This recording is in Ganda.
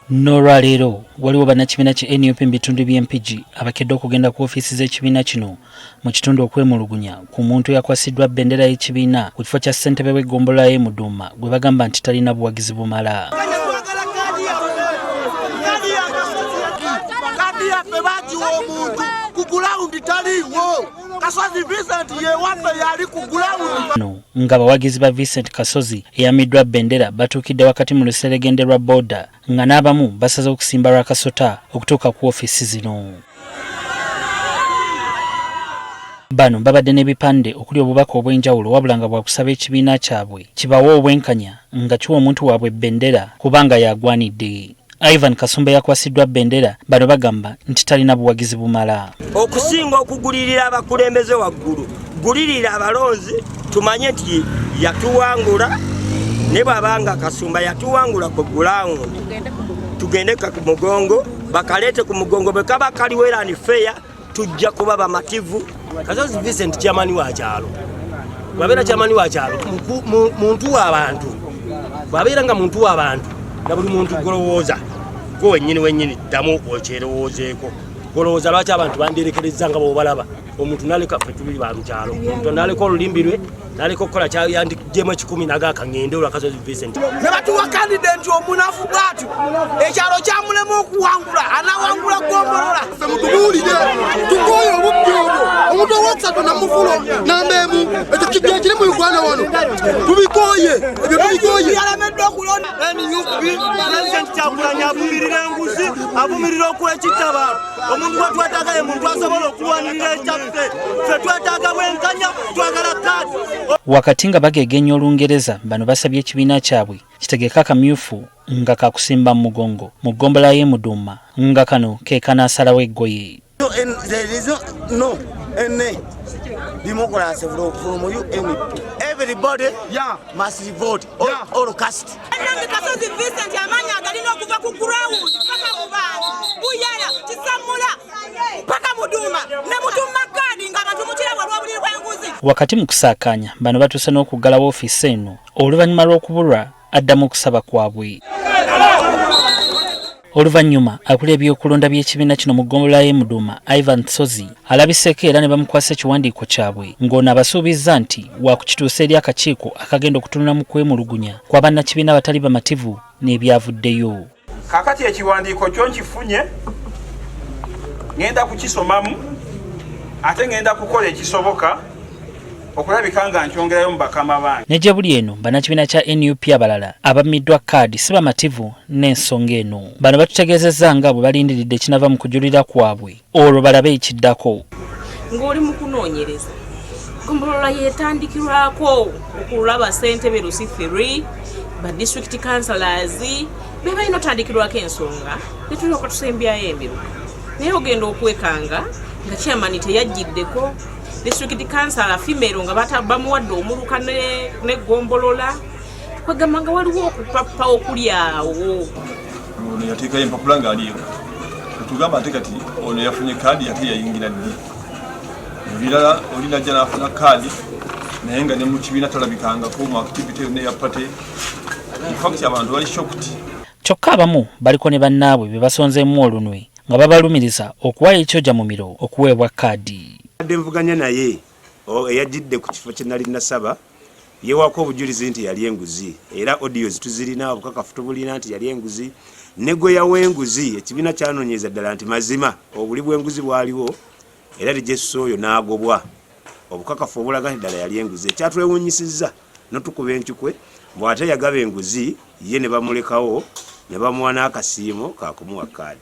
N'olwaleero waliwo bannakibiina kya NUP mu bitundu by'empigi abakedde okugenda ku ofiisi z'ekibiina kino mu kitundu okwemulugunya ku muntu eyakwasiddwa bbendera y'ekibiina ku kifo kya ssentebe w'eggombolola y'e Muduuma gwe bagamba nti talina buwagizi bumala. Nga bawagizi ba Vincent Kasozi eyamiddwa bbendera batuukidde wakati mu luseregende lwa booda nga n'abamu basaze okusimba lwakasota okutuuka ku ofiisi zino. Bano babadde n'ebipande okuli obubaka obw'enjawulo wabula nga bwakusaba ekibiina kyabwe kibawe obwenkanya nga kiwa omuntu waabwe bbendera kubanga yagwanidde. Ivan Kasumba yakwasiddwa bbendera bano bagamba nti talina buwagizi bumala. Okusinga okugulirira abakulembeze waggulu, gulirira abalonzi tumanye nti yatuwangula ne bwabanga Kasumba yatuwangula ku ground tugende ku mugongo bakalete ku mugongo bekaba kaliwera ni fair tujja kuba bamativu. Kasozi Vincent chairman wa kyalo babera chairman wa kyalo muntu w'abantu babera nga muntu w'abantu na buli muntu golowooza ko wenyini ddamu okyerowozeeko golowooza lwaki abantu bandirekereza nga bobalaba omuntu naleka petuli ba mkyalo omuntu naleka olulimbirwe naleka okukola kyandijjemu 10 nagaka ngende olwa Kasozi Vincent ne batuwa candidate omunafu bwatu ekyalo kyamulemu okuwangula anawangula gombolola mutubuulire tukoye obubyobo omuntu owasatu namufulo nambemu ekyo kijja kiri mu Uganda wano tubikoye ebyo tubikoye yalameddwa okulonda NUP President Kyagulanyi avumirira okwekitaba omuntu gwatwetaaga ye muntu asobola okuwanirira ekyaffe ffe twetaaga bwenkanya twagala kaadi. Wakati nga bagegenya Olungereza bano basabye ekibiina kyabwe kitegeka akamyufu nga kakusimba mu mugongo mu ggombolola y'e Muduuma nga kano ke kanaasalawo eggoye. Democracy from you everybody must vote all cast. Kasozi Vincent yamanya agalina okuva ku ground paka kubantu buyala kisamula paka Muduuma ne Muduuma kadi nga abantu mukira walwabulirwa bw'enguzi. Wakati mu kusaakanya bano batuuse n'okuggalawo ofiisi eno oluvannyuma lw'okubulwa addamu okusaba kwabwe. Oluvannyuma akulira ebyokulonda by'ekibiina kino mu ggombolola y'e Muduuma Ivan Sozi alabiseeko era ne bamukwasa ekiwandiiko kyabwe ng'ono abasuubizza nti wakukituusa eri akakiiko akagenda okutunula mu kwemulugunya kwa bannakibiina abatali bamativu n'ebyavuddeyo. Kaakati ekiwandiiko kyo nkifunye ngenda kukisomamu ate ngenda kukola ekisoboka okulabika nga nkyongerayo mu bakama bange. Ne gye buli eno bannakibiina kya NUP abalala abamiddwa kaadi si bamativu n'ensonga eno. Bano batutegeezezza nga bwe balindiridde kinava mu kujulira kwabwe olwo balabe ekiddako. Ng'oli mu kunoonyereza ggombolola yeetandikirwako okulaba ssentebe Lucifer ba district councillors be balina otandikirwako ensonga ne tulyoka tusembyayo emiruka naye ogenda okwekanga nga chairman teyajjiddeko district councillor female nga bamuwadde omuluka ne ggombolola kwegamba nga waliwo okupapa okulyawo. Ono yateekayo empapula ng'aliyo tugamba ate kati ono yafunye kaadi ate yayingira ddi ebirala olina ajja n'afuna kaadi naye nga ne mu kibiina talabikangako mu activity yonna eya pate infact abantu bali shocked. Kyokka abamu baliko ne bannaabwe be basonzeemu olunwe nga babalumiriza okuwaayo ekyojja mu miro okuweebwa kaadi. Nvuganya naye eyajjidde ku kifo kye nali nasaba yeewako obujulizi nti yali enguzi era audios tuzirina obukakafu tubulina nti yali enguzi ne gwe yawa enguzi ekibiina kyanoonyeza ddala nti mazima obuli bw'enguzi bwaliwo era lijesu oyo n'agobwa obukakafu obulaga nti ddala yali enguzi. Ekyatwewuunyisizza n'otukuba enkukwe bw'ate yagaba enguzi ye ne bamulekawo ne bamuwa n'akasiimo kakumuwa kaadi.